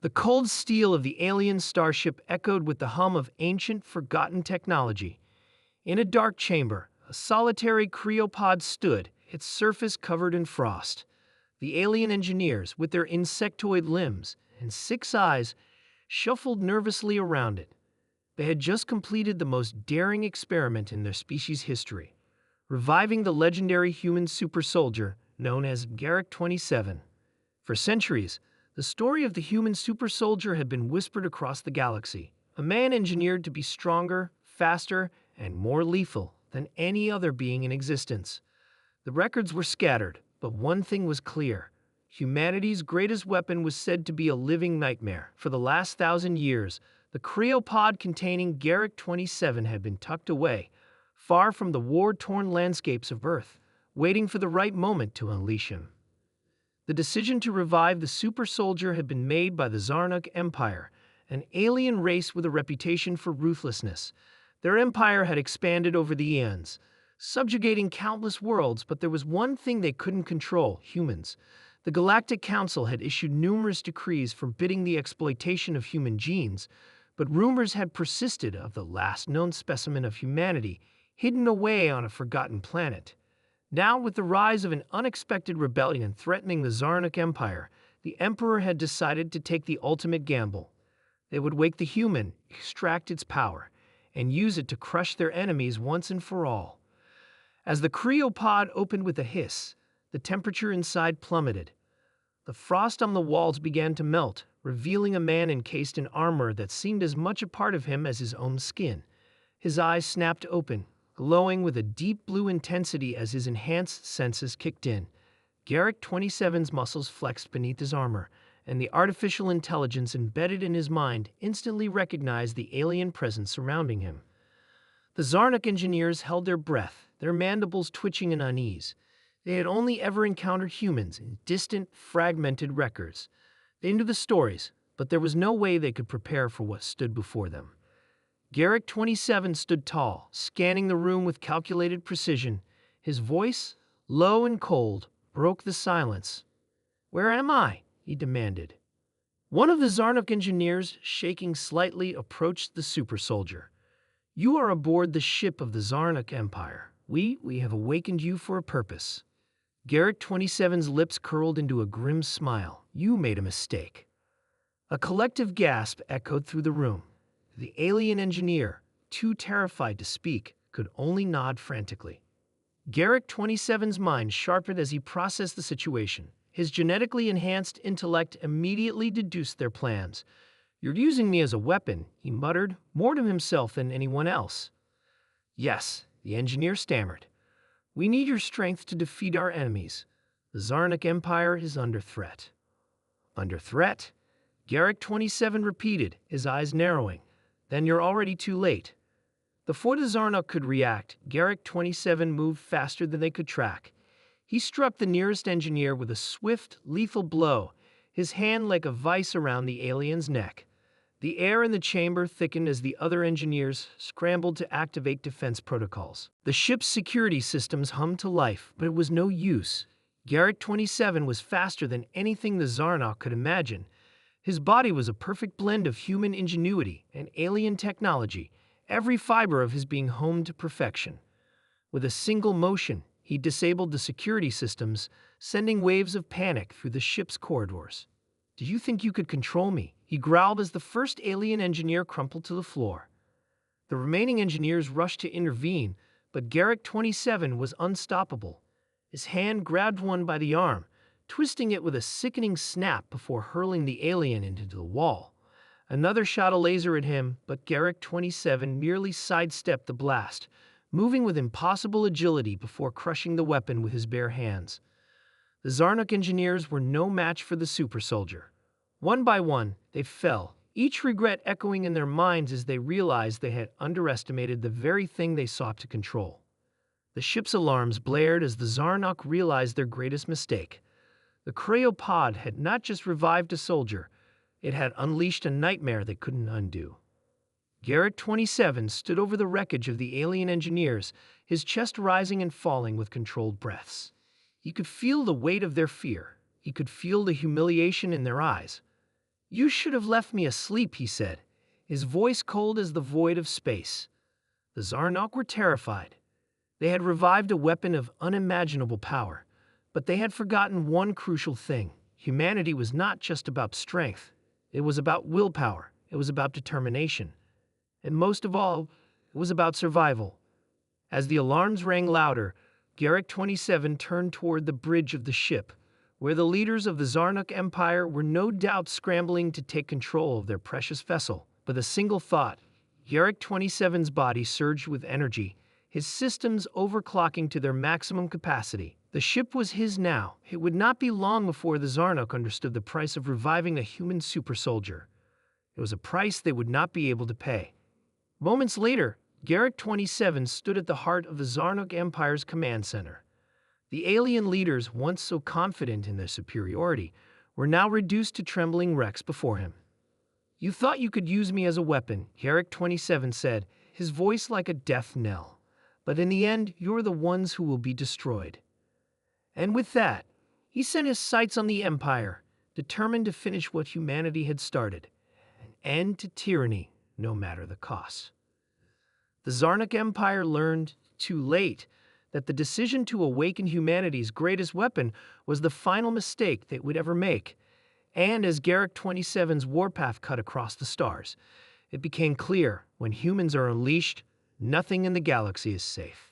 The cold steel of the alien starship echoed with the hum of ancient, forgotten technology. In a dark chamber, a solitary cryopod stood, its surface covered in frost. The alien engineers, with their insectoid limbs and 6 eyes, shuffled nervously around it. They had just completed the most daring experiment in their species' history, reviving the legendary human super soldier known as Garrick 27. For centuries, the story of the human super soldier had been whispered across the galaxy, a man engineered to be stronger, faster, and more lethal than any other being in existence. The records were scattered, but one thing was clear. Humanity's greatest weapon was said to be a living nightmare. For the last 1,000 years, the cryopod containing Garrick 27 had been tucked away, far from the war-torn landscapes of Earth, waiting for the right moment to unleash him. The decision to revive the super soldier had been made by the Zarnuk Empire, an alien race with a reputation for ruthlessness. Their empire had expanded over the eons, subjugating countless worlds, but there was one thing they couldn't control: humans. The Galactic Council had issued numerous decrees forbidding the exploitation of human genes, but rumors had persisted of the last known specimen of humanity hidden away on a forgotten planet. Now, with the rise of an unexpected rebellion threatening the Zarnuk Empire, the Emperor had decided to take the ultimate gamble. They would wake the human, extract its power, and use it to crush their enemies once and for all. As the cryopod opened with a hiss, the temperature inside plummeted. The frost on the walls began to melt, revealing a man encased in armor that seemed as much a part of him as his own skin. His eyes snapped open, glowing with a deep blue intensity as his enhanced senses kicked in. Garrick 27's muscles flexed beneath his armor, and the artificial intelligence embedded in his mind instantly recognized the alien presence surrounding him. The Zarnuk engineers held their breath, their mandibles twitching in unease. They had only ever encountered humans in distant, fragmented records. They knew the stories, but there was no way they could prepare for what stood before them. Garrick 27 stood tall, scanning the room with calculated precision. His voice, low and cold, broke the silence. "Where am I?" he demanded. One of the Zarnuk engineers, shaking slightly, approached the super soldier. "You are aboard the ship of the Zarnuk Empire. We have awakened you for a purpose." Garrick 27's lips curled into a grim smile. "You made a mistake." A collective gasp echoed through the room. The alien engineer, too terrified to speak, could only nod frantically. Garrick 27's mind sharpened as he processed the situation. His genetically enhanced intellect immediately deduced their plans. "You're using me as a weapon," he muttered, more to himself than anyone else. "Yes," the engineer stammered. "We need your strength to defeat our enemies. The Zarnuk Empire is under threat." "Under threat?" Garrick 27 repeated, his eyes narrowing. "Then you're already too late." Before the Zarnuk could react, Garrick 27 moved faster than they could track. He struck the nearest engineer with a swift, lethal blow, his hand like a vice around the alien's neck. The air in the chamber thickened as the other engineers scrambled to activate defense protocols. The ship's security systems hummed to life, but it was no use. Garrick 27 was faster than anything the Zarnuk could imagine. His body was a perfect blend of human ingenuity and alien technology, every fiber of his being honed to perfection. With a single motion, he disabled the security systems, sending waves of panic through the ship's corridors. "Do you think you could control me?" he growled as the first alien engineer crumpled to the floor. The remaining engineers rushed to intervene, but Garrick 27 was unstoppable. His hand grabbed one by the arm, twisting it with a sickening snap before hurling the alien into the wall. Another shot a laser at him, but Garrick 27 merely sidestepped the blast, moving with impossible agility before crushing the weapon with his bare hands. The Zarnuk engineers were no match for the super soldier. One by one, they fell, each regret echoing in their minds as they realized they had underestimated the very thing they sought to control. The ship's alarms blared as the Zarnuk realized their greatest mistake. The cryopod had not just revived a soldier, it had unleashed a nightmare they couldn't undo. Garrick 27 stood over the wreckage of the alien engineers, his chest rising and falling with controlled breaths. He could feel the weight of their fear. He could feel the humiliation in their eyes. "You should have left me asleep," he said, his voice cold as the void of space. The Zarnok were terrified. They had revived a weapon of unimaginable power, but they had forgotten one crucial thing. Humanity was not just about strength. It was about willpower. It was about determination. And most of all, it was about survival. As the alarms rang louder, Garrick 27 turned toward the bridge of the ship, where the leaders of the Zarnok Empire were no doubt scrambling to take control of their precious vessel. With a single thought, Garrick 27's body surged with energy, his systems overclocking to their maximum capacity. The ship was his now. It would not be long before the Zarnok understood the price of reviving a human super soldier. It was a price they would not be able to pay. Moments later, Garrick 27 stood at the heart of the Zarnok Empire's command center. The alien leaders, once so confident in their superiority, were now reduced to trembling wrecks before him. "You thought you could use me as a weapon," Garrick 27 said, his voice like a death knell. "But in the end, you're the ones who will be destroyed." And with that, he set his sights on the Empire, determined to finish what humanity had started, an end to tyranny, no matter the cost. The Zarnok Empire learned, too late, that the decision to awaken humanity's greatest weapon was the final mistake they would ever make. And as Garrick 27's warpath cut across the stars, it became clear, when humans are unleashed, nothing in the galaxy is safe.